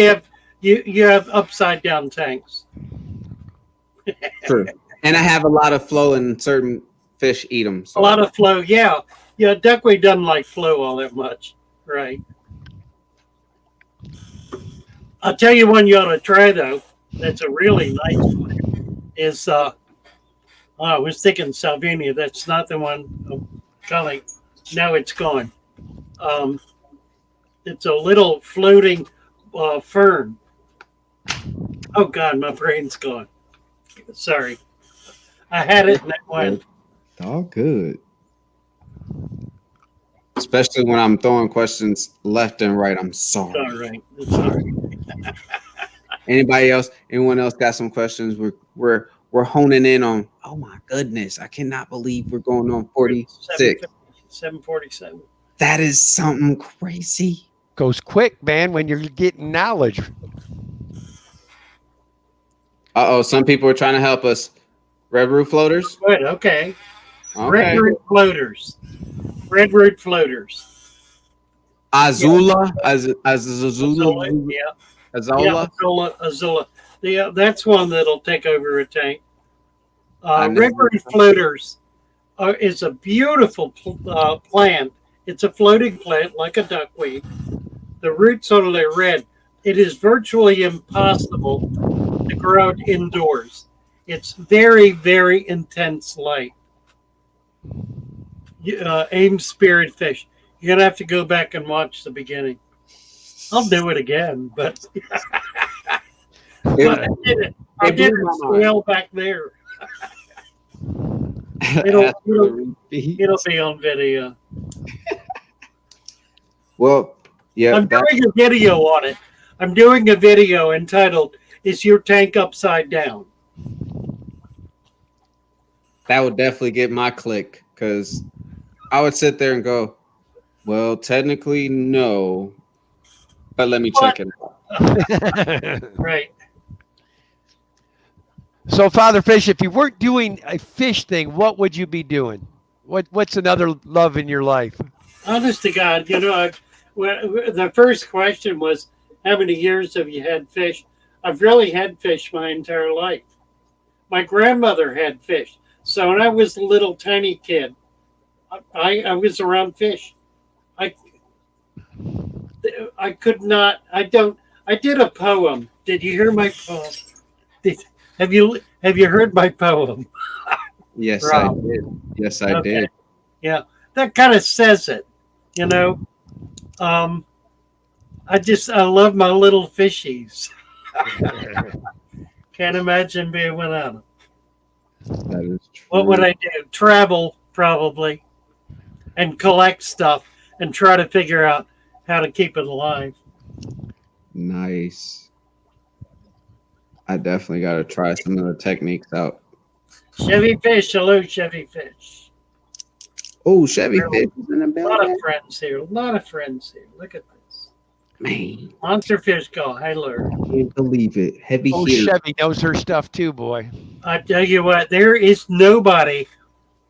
you have upside down tanks.
True. And I have a lot of flow, and certain fish eat them. So.
A lot of flow, yeah. Yeah, duckweed doesn't like flow all that much, right? I'll tell you one you ought to try, though. That's a really nice one. Is I was thinking Salvinia. That's not the one. Oh, golly, now it's gone. It's a little floating fern. Oh God, my brain's gone. Sorry, I had it and it went.
All good. Especially when I'm throwing questions left and right. I'm sorry.
All right. It's all right.
Anyone else got some questions? We're honing in on. Oh my goodness! I cannot believe we're going on 46.
747.
That is something crazy.
Goes quick, man, when you're getting knowledge.
Some people are trying to help us. Red root floaters.
Good. Okay.
Okay.
Red root floaters. Red root floaters.
Azula.
Azula. Yeah.
Azula.
Yeah, Azula. Yeah, that's one that'll take over a tank. Red root floaters is a beautiful plant. It's a floating plant like a duckweed. The roots are red. It is virtually impossible to grow it indoors. It's very, very intense light. Aim spirit fish. You're going to have to go back and watch the beginning. I'll do it again, but I did it well back there. It'll be on video.
Well, yeah.
I'm doing a video on it. I'm doing a video entitled, "Is Your Tank Upside Down?"
That would definitely get my click, because I would sit there and go, well, technically, no. But let me check it out.
Right.
So, Father Fish, if you weren't doing a fish thing, what would you be doing? What's another love in your life?
Honest to God, the first question was, how many years have you had fish? I've really had fish my entire life. My grandmother had fish. So when I was a little tiny kid, I was around fish. I could not. I did a poem. Did you hear my poem? Have you heard my poem?
Yes,
Rob?
I did. Yes, I did.
Yeah, that kind of says it. I love my little fishies. Can't imagine being without them.
That is true.
What would I do? Travel, probably, and collect stuff and try to figure out how to keep it alive.
Nice. I definitely got to try some of the techniques out.
Chevy Fish. Hello, Chevy Fish.
Oh, Chevy Fish is in the
A
building.
lot of friends here. Look at this.
Man,
Monster Fish call. Hi, Lure.
I can't believe it. Heavy
Oh,
hitter.
Chevy knows her stuff too, boy.
I tell you what, there is nobody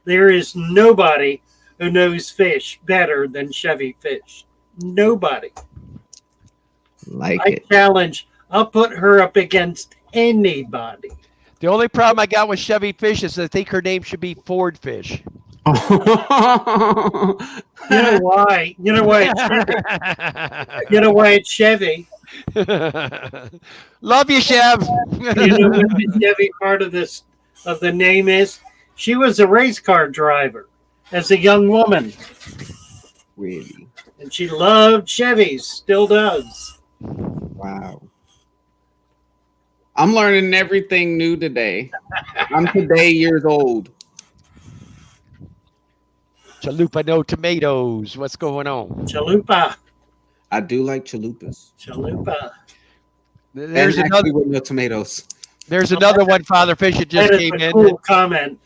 who knows fish better than Chevy Fish. Nobody.
Like
I
it.
challenge. I'll put her up against anybody.
The only problem I got with Chevy Fish is I think her name should be Ford Fish.
You know why? You know why it's Chevy? You know why it's Chevy?
Love you, Chev.
You know what the Chevy part of the name is? She was a race car driver as a young woman,
Really?
and she loved Chevys. Still does.
Wow. I'm learning everything new today. I'm today years old.
Chalupa, no tomatoes. What's going on?
Chalupa.
I do like chalupas.
Chalupa.
There's
and
another.
actually with no tomatoes.
There's another one, Father Fish, that just
That is
came
a
in
cool comment.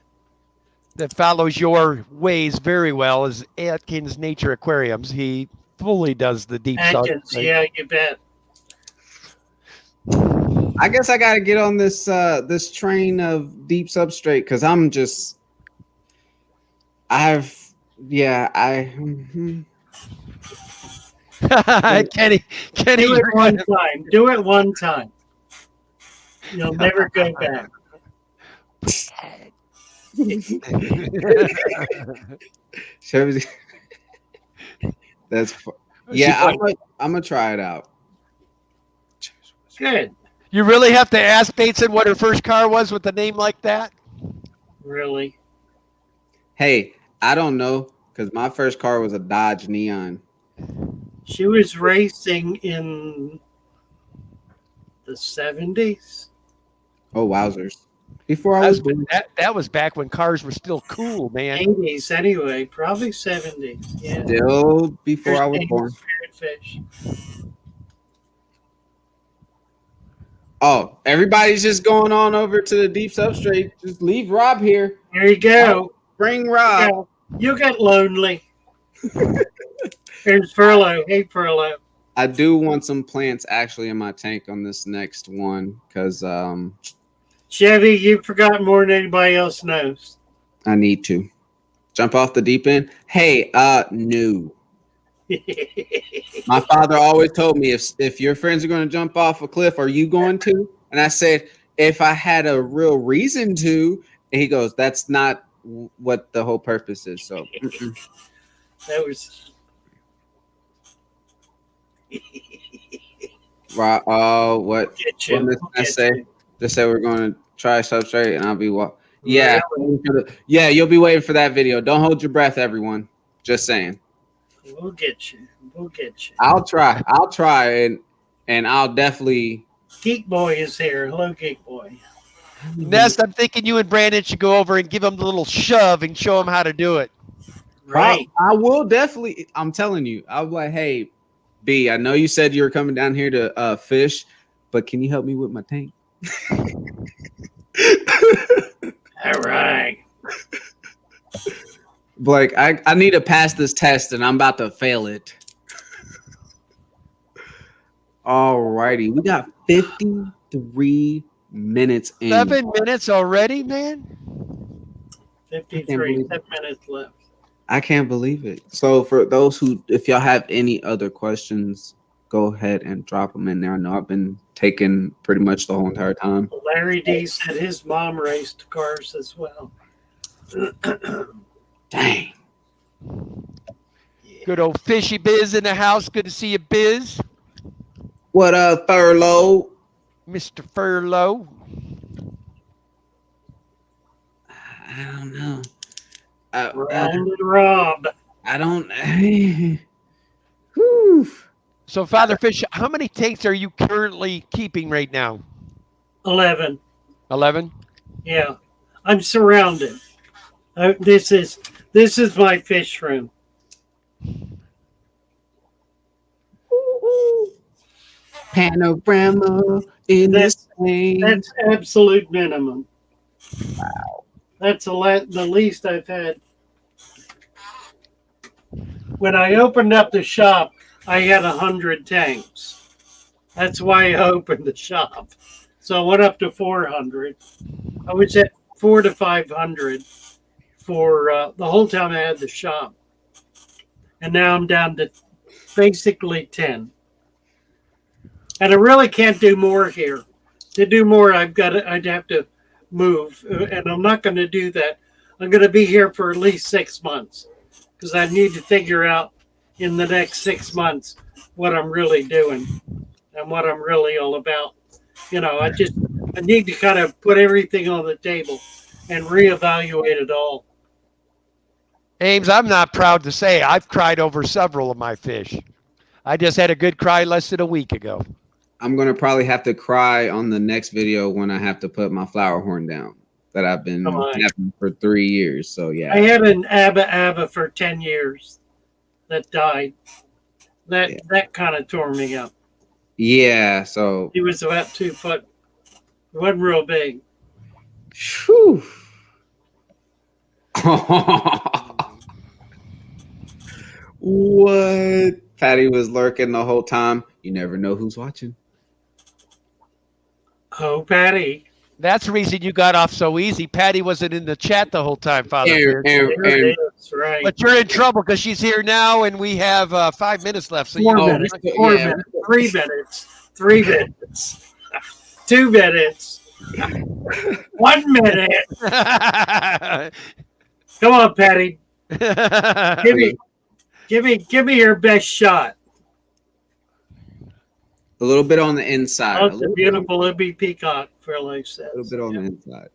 that follows your ways very well. Is Atkins Nature Aquariums. He fully does the deep
Atkins,
salt.
yeah, you bet.
I guess I got to get on this this train of deep substrate because I'm just.
Kenny,
Do it one time. Do it one time. You'll never go back.
That's yeah. I'm gonna try it out.
Good.
You really have to ask Bateson what her first car was with a name like that?
Really?
Hey, I don't know because my first car was a Dodge Neon.
She was racing in the 70s.
Oh, wowzers! Before I was born.
That was back when cars were still cool, man.
80s anyway. Probably 70s. Yeah.
Still before I was born.
Spirit fish.
Oh, everybody's just going on over to the deep substrate. Just leave Rob here.
There you go.
Bring Rob.
Yeah. You get lonely. There's Furlough. Hey, Furlough.
I do want some plants actually in my tank on this next one because
Chevy, you've forgotten more than anybody else knows.
I need to jump off the deep end. Hey, no. My father always told me if your friends are going to jump off a cliff, are you going to? And I said, if I had a real reason to. And he goes, that's not what the whole purpose is. So
That was.
Right. Oh, what
Get you.
did I say? Just say we're going to try substrate, and I'll be Yeah, yeah. You'll be waiting for that video. Don't hold your breath, everyone. Just saying.
We'll get you. We'll get you.
I'll try, and I'll definitely.
Geek Boy is here. Hello, Geek Boy.
Nest, I'm thinking you and Brandon should go over and give him the little shove and show him how to do it.
Right.
I will definitely. I'm telling you. I'll be like, hey, B, I know you said you were coming down here to fish, but can you help me with my tank?
All right.
Blake, I need to pass this test, and I'm about to fail it. All righty. We got 53 minutes in.
7 minutes already, man?
53. 10 minutes left.
I can't believe it. So for those who, if y'all have any other questions, go ahead and drop them in there. I know I've been taking pretty much the whole entire time.
Larry D said his mom raced cars as well.
Dang.
Good old Fishy Biz in the house. Good to see you, Biz.
What up, Furlough?
Mr. Furlough.
I don't know.
Rob.
I don't. Whew.
So, Father Fish, how many tanks are you currently keeping right now?
11.
11?
Yeah. I'm surrounded. This is my fish room.
Panorama in this thing.
That's absolute minimum. Wow. That's the least I've had. When I opened up the shop, I had 100 tanks. That's why I opened the shop. So I went up to 400. I was at 400 to 500 for the whole time I had the shop. And now I'm down to basically 10. And I really can't do more here. To do more, I'd have to move, and I'm not going to do that. I'm going to be here for at least 6 months because I need to figure out in the next 6 months what I'm really doing and what I'm really all about. I need to kind of put everything on the table and reevaluate it all.
Ames, I'm not proud to say I've cried over several of my fish. I just had a good cry less than a week ago.
I'm gonna probably have to cry on the next video when I have to put my flower horn down that I've been having for 3 years. So yeah,
I had an Abba for 10 years that died. That kind of tore me up.
Yeah, so
He was about 2 foot. He wasn't real big.
whew. What? Patty was lurking the whole time. You never know who's watching.
Oh, Patty.
That's the reason you got off so easy. Patty wasn't in the chat the whole time, Father.
And-
There it is, right.
But you're in trouble because she's here now, and we have 5 minutes left. So
4
you
minutes,
yeah.
4 minutes, 3 minutes, 3 minutes, 2 minutes, 1 minute. Come on, Patty. Give me your best shot.
A little bit on the inside.
Oh,
A
the
little
beautiful Libby Peacock, Fairlife says.
bit on the inside.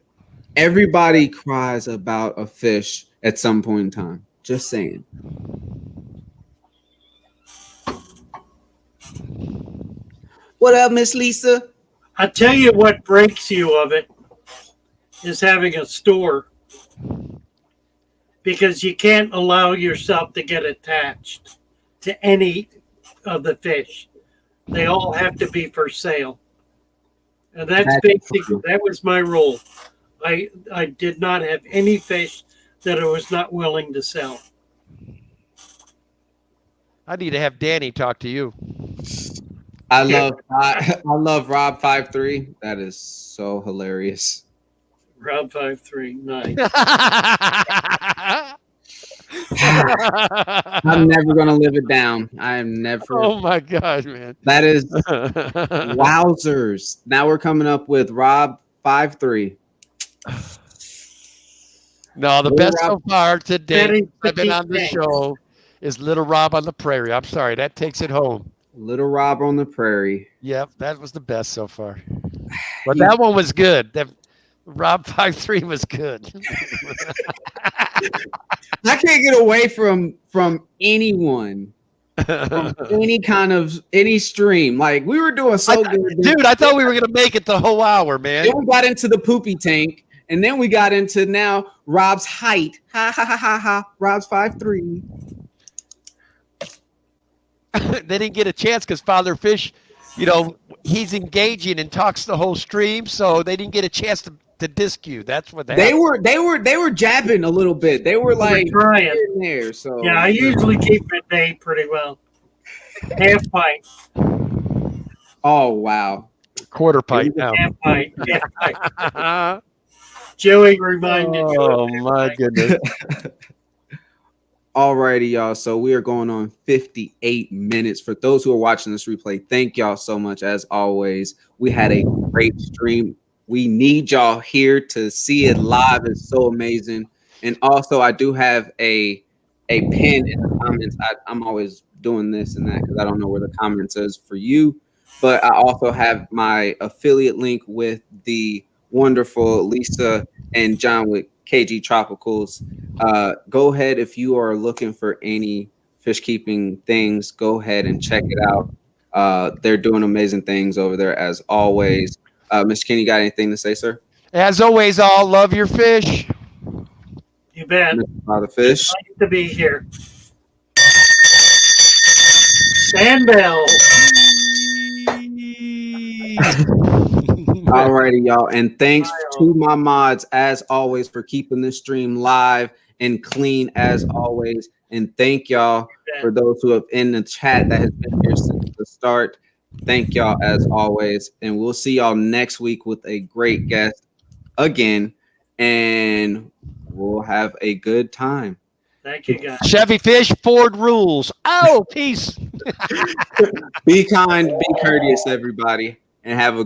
Everybody cries about a fish at some point in time. Just saying. What up, Miss Lisa?
I tell you what breaks you of it is having a store, because you can't allow yourself to get attached to any of the fish. They all have to be for sale. And that's basically, that was my rule. I did not have any fish that I was not willing to sell.
I need to have Danny talk to you.
I love Rob 53. That is so hilarious.
Rob 53, nice.
I'm never gonna live it down. I am never.
Oh my God, man.
That is wowzers. Now we're coming up with Rob 53.
No, the
Little
best
Rob-
so far today
Very
I've been on the
petite
show is Little Rob on the Prairie. I'm sorry, that takes it home.
Little Rob on the Prairie.
Yep, that was the best so far. But that one was good. That Rob 53 was good.
I can't get away from anyone, from any stream. Like we were doing so good,
Dude, I thought we were gonna make it the whole hour, man.
Then we got into the poopy tank, and then we got into now Rob's height. Ha ha ha ha ha. Rob's 5'3".
They didn't get a chance because Father Fish, he's engaging and talks the whole stream, so they didn't get a chance to disc you. That's what
They were jabbing a little bit. They were like
trying
in there. So
yeah, I usually keep it bay pretty well. Half pint.
Oh wow.
quarter pint now.
Half pint. Half pint. Joey reminded you.
Oh my goodness.
Alrighty, y'all. So we are going on 58 minutes. For those who are watching this replay, thank y'all so much. As always, we had a great stream. We need y'all here to see it live. It's so amazing. And also, I do have a pin in the comments. I'm always doing this and that because I don't know where the comments is for you. But I also have my affiliate link with the wonderful Lisa and John with KG Tropicals. Go ahead if you are looking for any fish keeping things. Go ahead and check it out. They're doing amazing things over there as always. Mr. Kenny, got anything to say, sir?
As always, all love your fish.
You bet.
Father Fish.
Nice to be here. Stand bell.
Alrighty, y'all. And thanks to my mods, as always, for keeping this stream live and clean as always. And thank y'all for those who have in the chat that has been here since the start. Thank y'all as always. And we'll see y'all next week with a great guest again. And we'll have a good time.
Thank you, guys.
Chevy Fish, Ford rules. Oh, peace.
Be kind, be courteous, everybody, and have a